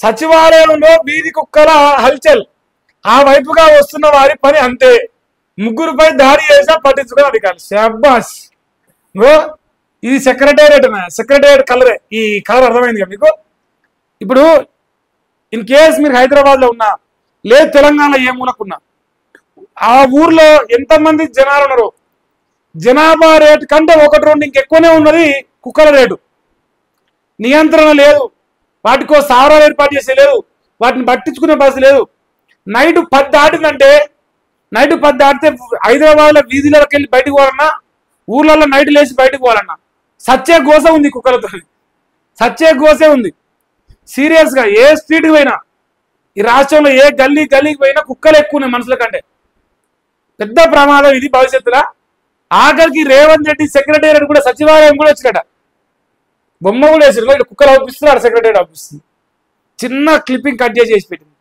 సచివాలయంలో వీధి కుక్కల హల్చల్, ఆ వైపుగా వస్తున్న వారి పని అంతే, ముగ్గురుపై దాడి చేసా పట్టించుకుని అధికారులు. శబ్బాస్. ఇది సెక్రటేరియట్ కలరే. ఈ కలర్ అర్థమైంది కదా మీకు. ఇప్పుడు ఇన్ కేస్ మీరు హైదరాబాద్ లో ఉన్నా, లేదు తెలంగాణలో ఏ మూలకున్నా, ఆ ఊర్లో ఎంతమంది జనాలు ఉన్నారు, జనాభా రేటు కంటే 1-2 ఇంకెక్కువనే ఉన్నది కుక్కల రేటు. నియంత్రణ లేదు, వాటికో సావరాలు ఏర్పాటు చేసే లేదు, వాటిని పట్టించుకునే పరిస్థితి లేదు. నైట్ 10 దాటిందంటే, నైట్ 10 దాటితే హైదరాబాద్లో వీధిలోకి వెళ్ళి బయటకు పోవాలన్నా, ఊర్లలో నైట్ లేచి బయటకు పోవాలన్నా సచ్చే గోస ఉంది కుక్కలతో. సచ్చే గోసే ఉంది. సీరియస్గా ఏ స్ట్రీట్కి పోయినా, ఈ రాష్ట్రంలో ఏ గల్లీకి పోయినా కుక్కలు ఎక్కువ ఉన్నాయి మనుషుల కంటే. పెద్ద ప్రమాదం ఇది భవిష్యత్తులో. ఆఖరికి రేవంత్ రెడ్డి సెక్రటేరియట్ కూడా, సచివాలయం కూడా వచ్చినట, బొమ్మ కూడా వేసారు. ఇట్లా కుక్కలు ఆపిస్తున్నారు, సెక్రటేరియట్ ఆపిస్తుంది. చిన్న క్లిప్పింగ్ కట్ చేసి పెట్టింది.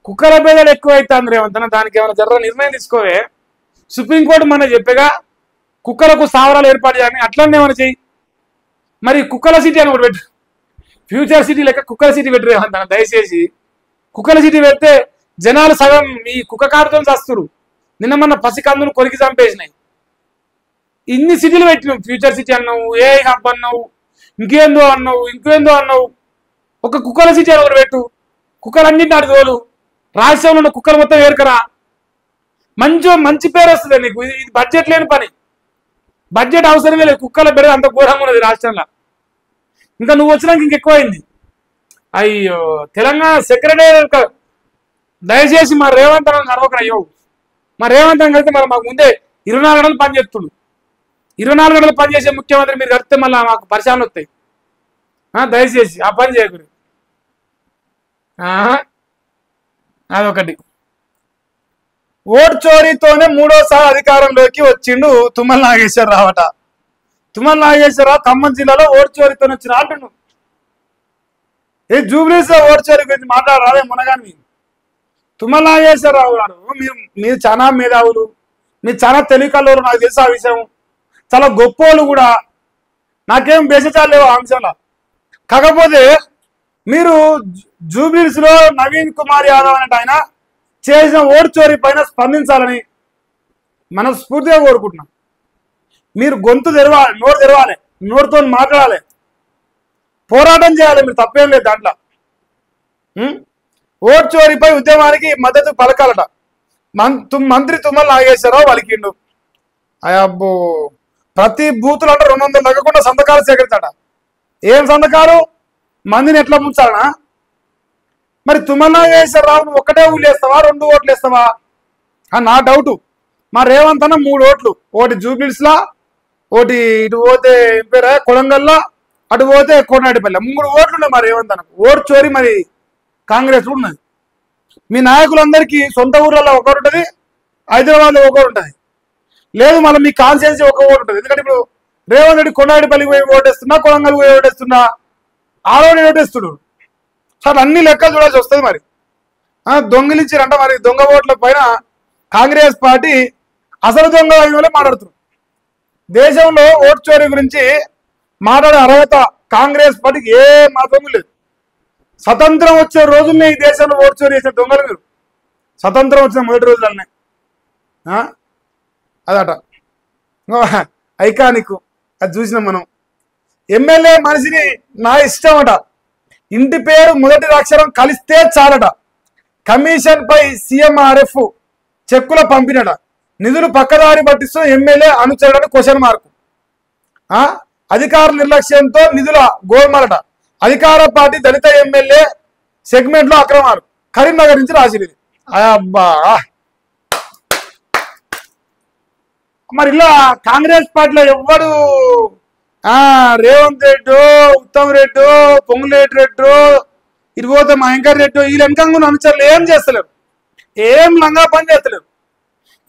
కుక్కల పేదలు ఎక్కువ అవుతుంది రేవంత్ అన్న, దానికి ఏమైనా జర నిర్ణయం తీసుకోవే. సుప్రీంకోర్టు మన చెప్పగా కుక్కలకు స్థావరాలు ఏర్పాటు చేయాలని, అట్లనే ఏమైనా చెయ్యి. మరి కుక్కల సిటీ అని ఒకటి పెట్టు, ఫ్యూచర్ సిటీ లెక్క కుక్కల సిటీ పెట్టు రేవంత్ అన్న దయచేసి. కుక్కల సిటీ పెడితే జనాలు సగం ఈ కుక్క కాటుతో చస్తురు. నిన్న మన పసికందును కొరికి చంపేసినాయి. ఇన్ని సిటీలు పెట్టినావు, ఫ్యూచర్ సిటీ అన్నావు, ఏ హబ్ అన్నావు, ఇంకేందో అన్నావు. ఒక కుక్కల సిటీ అని ఒకటి పెట్టు, కుక్కలన్నింటి అటు తోలు. రాష్ట్రంలో ఉన్న కుక్కలు మొత్తం ఏరుకరా, మంచి పేరు వస్తుంది నీకు. ఇది బడ్జెట్ లేని పని, బడ్జెట్ అవసరమే లేదు. కుక్కల బెడ అంత ఘోరంగా ఉన్నది రాష్ట్రంలో. ఇంకా నువ్వు వచ్చినాక ఇంకెక్కువైంది. అయ్యో తెలంగాణ సెక్రటేరియట్ దయచేసి మా రేవంత్ అన్న నడవకరా. అయ్యో మా రేవంత్ అన్న కలిస్తే మరి మాకు ముందే 24 గంటలు పనిచేస్తుడు. 24 గంటలు పనిచేసే ముఖ్యమంత్రి మీరు కడితే మళ్ళీ మాకు పరిశాలు వస్తాయి. దయచేసి ఆ పని చేయకూడదు. అదొకటి. ఓటు చోరీతోనే 3వసారి అధికారంలోకి వచ్చిండు తుమ్మల నాగేశ్వరరావు అట. తుమ్మల నాగేశ్వరరావు ఖమ్మం జిల్లాలో ఓటు చోరీతోనే వచ్చిన అంటున్నాడు. ఏ జూబ్లీస్ లో ఓటు చోరీ గురించి మాట్లాడరాదే మునగాని. తుమ్మల నాగేశ్వరరావు గారు మీరు చాలా మేధావులు, మీరు చాలా తెలివికల్లోరు, నాకు తెలుసు ఆ విషయం. చాలా గొప్పోళ్ళు కూడా, నాకేం బేసచాలు లేవు ఆ అంశంలో. కాకపోతే మీరు జూబ్లీస్ లో నవీన్ కుమార్ యాదవ్ అంటే ఆయన చేసిన ఓటు చోరీ పైన స్పందించాలని మనస్ఫూర్తిగా కోరుకుంటున్నాం. మీరు గొంతు తెరవాలి, నోరు తెరవాలి, నోరుతో మాట్లాడాలి, పోరాటం చేయాలి. మీరు తప్పేం లేదు దాంట్లో. ఓటు చోరీపై ఉద్యమానికి మద్దతు పలకాలట. మంత్రి తుమ్మల నాగేశ్వరరావు పలికిండు. అబ్బో ప్రతి బూతులు అంటే 200 తగ్గకుండా సంతకాలు సేకరించాట. ఏం సంతకాలు? మందిని ఎట్లా ముంచాలనా? మరి తుమ్మల నాగేశ్వరరావు ఒకటే ఊళ్ళు వేస్తావా, 2 ఓట్లు వేస్తావా నా డౌటు. మా రేవంత్ అన్న 3 ఓట్లు, ఒకటి జూబ్లీస్లా, ఒకటి ఇటు పోతే పేరు కొడంగల్లో, అటు పోతే కోనాటిపల్లి. 3 ఓట్లు ఉన్నాయి మా రేవంత్ అన్నకు. ఓటు చోరీ మరి కాంగ్రెస్ ఉన్నది. మీ నాయకులందరికీ సొంత ఊర్లలో ఒకటి ఉంటుంది, హైదరాబాద్లో ఒకటి ఉంటుంది. లేదు మళ్ళీ మీ కాన్స్టిట్యున్సీ ఒక ఓటు ఉంటుంది. ఎందుకంటే ఇప్పుడు రేవంత్ రెడ్డి కొనాటిపల్లికి పోయి ఓటేస్తున్నా, కొడంగల్కి పోయి ఓటేస్తున్నా, ఆరోని ఓటేస్తుడు. సార్ అన్ని లెక్కలు చూడాల్సి వస్తుంది. మరి దొంగిలించారంట. మరి దొంగ ఓట్ల పైన కాంగ్రెస్ పార్టీ అసలు దొంగ వాళ్ళే మాట్లాడుతున్నారు. దేశంలో ఓటు చోరీ గురించి మాట్లాడే అర్హత కాంగ్రెస్ పార్టీకి ఏ మాత్రం లేదు. స్వతంత్రం వచ్చే రోజుల్నే ఈ దేశంలో ఓటు చోరీ చేసిన దొంగలు మీరు. స్వతంత్రం వచ్చిన మొదటి రోజులనే అదట ఐకానిక్. అది చూసినాం మనం. ఎమ్మెల్యే మనిషిని నా ఇష్టం అట. ఇంటి పేరు మొదటి అక్షరం కలిస్తే చాలట. కమిషన్ పై సీఎంఆర్ఎఫ్ చెక్కుల పంపినట. నిధులు పక్కదారి పట్టిస్తూ ఎమ్మెల్యే అనుచరుడని క్వశ్చన్ మార్కు. అధికారుల నిర్లక్ష్యంతో నిధుల గోల్మాలట. అధికార పార్టీ దళిత ఎమ్మెల్యే సెగ్మెంట్ లో అక్రమాలు. కరీంనగర్ నుంచి రాసినది. అబ్బా మరి ఇలా కాంగ్రెస్ పార్టీలో ఎవ్వడు రేవంత్ రెడ్డి, ఉత్తమ్ రెడ్డి, పొంగులేటి రెడ్డి, ఇటు పోతే మహంకర్ రెడ్డి, వీళ్ళు వెనకంగా అనుచరులు ఏం చేస్తలేరు, ఏం లంగా పని చేస్తలేరు.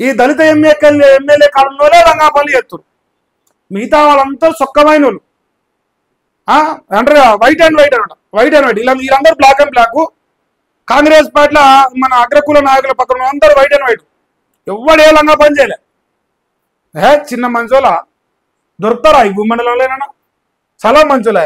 ఈ దళిత ఎమ్మెల్యే కాలంలోనే లంగా పనులు చేస్తారు. మిగతా వాళ్ళంతా సొక్కమైన వాళ్ళు అంటారు వైట్ అండ్ వైట్ అనమాట. వైట్ అండ్ వైట్ వీళ్ళందరూ బ్లాక్ అండ్ బ్లాక్. కాంగ్రెస్ పార్టీలో మన అగ్రకుల నాయకుల పక్కన అందరూ వైట్ అండ్ వైట్. ఎవడు ఏ లంగా పని చేయలే. చిన్న మంచోలా దొరుకుతారా ఈ భూమండలంలోనైనా? చాలా మంచోలే.